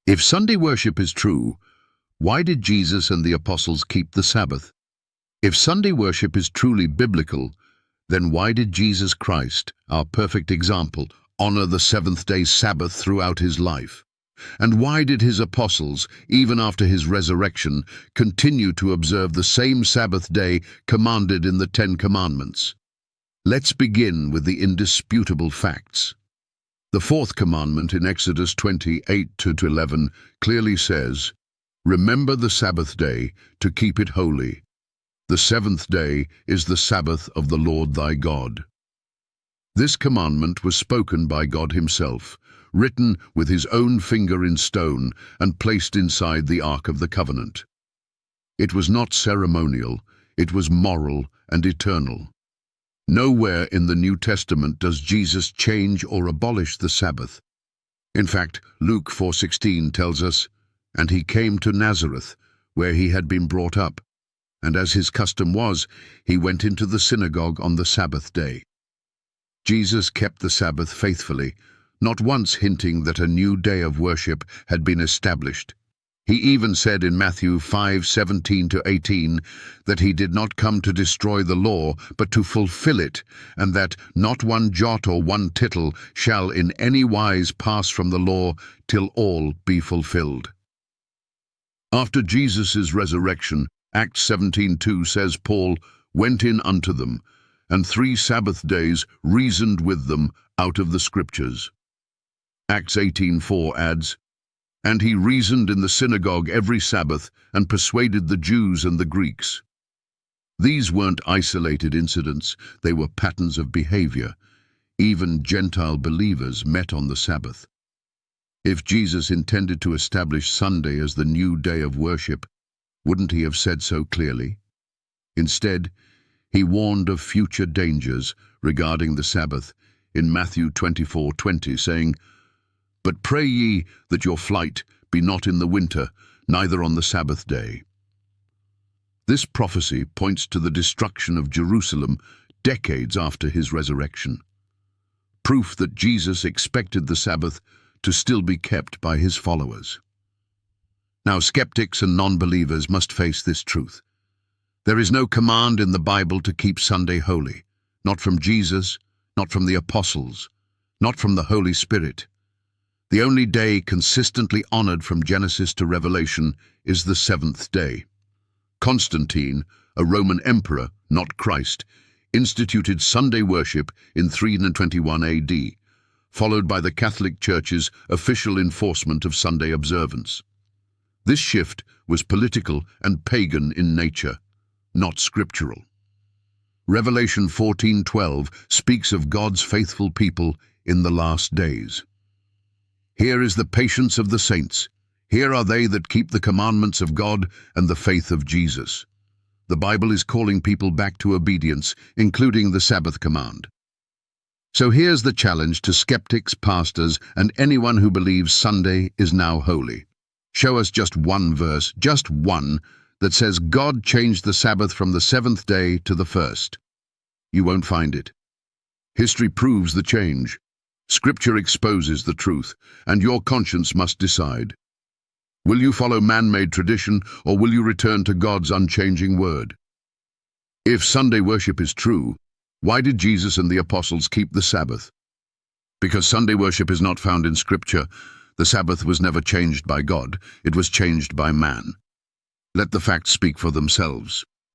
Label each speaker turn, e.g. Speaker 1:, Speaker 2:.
Speaker 1: If Sunday worship is true, why did Jesus and the apostles keep the Sabbath? If Sunday worship is truly biblical, then why did Jesus Christ, our perfect example, honor the seventh-day Sabbath throughout his life? And why did his apostles, even after his resurrection, continue to observe the same Sabbath day commanded in the Ten Commandments? Let's begin with the indisputable facts. The fourth commandment in Exodus 28:11 clearly says, "Remember the Sabbath day to keep it holy. The seventh day is the Sabbath of the Lord thy God." This commandment was spoken by God himself, written with his own finger in stone and placed inside the Ark of the Covenant. It was not ceremonial, it was moral and eternal. Nowhere in the New Testament does Jesus change or abolish the Sabbath. In fact, Luke 4:16 tells us, "And he came to Nazareth, where he had been brought up, and as his custom was, he went into the synagogue on the Sabbath day." Jesus kept the Sabbath faithfully, not once hinting that a new day of worship had been established. He even said in Matthew 5:17-18 that he did not come to destroy the law, but to fulfill it, and that not one jot or one tittle shall in any wise pass from the law till all be fulfilled. After Jesus' resurrection, Acts 17:2 says Paul went in unto them, and 3 Sabbath days reasoned with them out of the Scriptures. Acts 18:4 adds, "And he reasoned in the synagogue every Sabbath and persuaded the Jews and the Greeks." These weren't isolated incidents, they were patterns of behavior. Even Gentile believers met on the Sabbath. If Jesus intended to establish Sunday as the new day of worship, wouldn't he have said so clearly? Instead, he warned of future dangers regarding the Sabbath in Matthew 24:20, saying, "But pray ye that your flight be not in the winter, neither on the Sabbath day." This prophecy points to the destruction of Jerusalem decades after his resurrection. Proof that Jesus expected the Sabbath to still be kept by his followers. Now, skeptics and non-believers must face this truth. There is no command in the Bible to keep Sunday holy, not from Jesus, not from the apostles, not from the Holy Spirit. The only day consistently honored from Genesis to Revelation is the seventh day. Constantine, a Roman emperor, not Christ, instituted Sunday worship in 321 AD, followed by the Catholic Church's official enforcement of Sunday observance. This shift was political and pagan in nature, not scriptural. Revelation 14:12 speaks of God's faithful people in the last days. "Here is the patience of the saints. Here are they that keep the commandments of God and the faith of Jesus." The Bible is calling people back to obedience, including the Sabbath command. So here's the challenge to skeptics, pastors, and anyone who believes Sunday is now holy. Show us just one verse, just one, that says God changed the Sabbath from the seventh day to the first. You won't find it. History proves the change. Scripture exposes the truth, and your conscience must decide. Will you follow man-made tradition, or will you return to God's unchanging word? If Sunday worship is true, why did Jesus and the apostles keep the Sabbath? Because Sunday worship is not found in Scripture. The Sabbath was never changed by God, it was changed by man. Let the facts speak for themselves.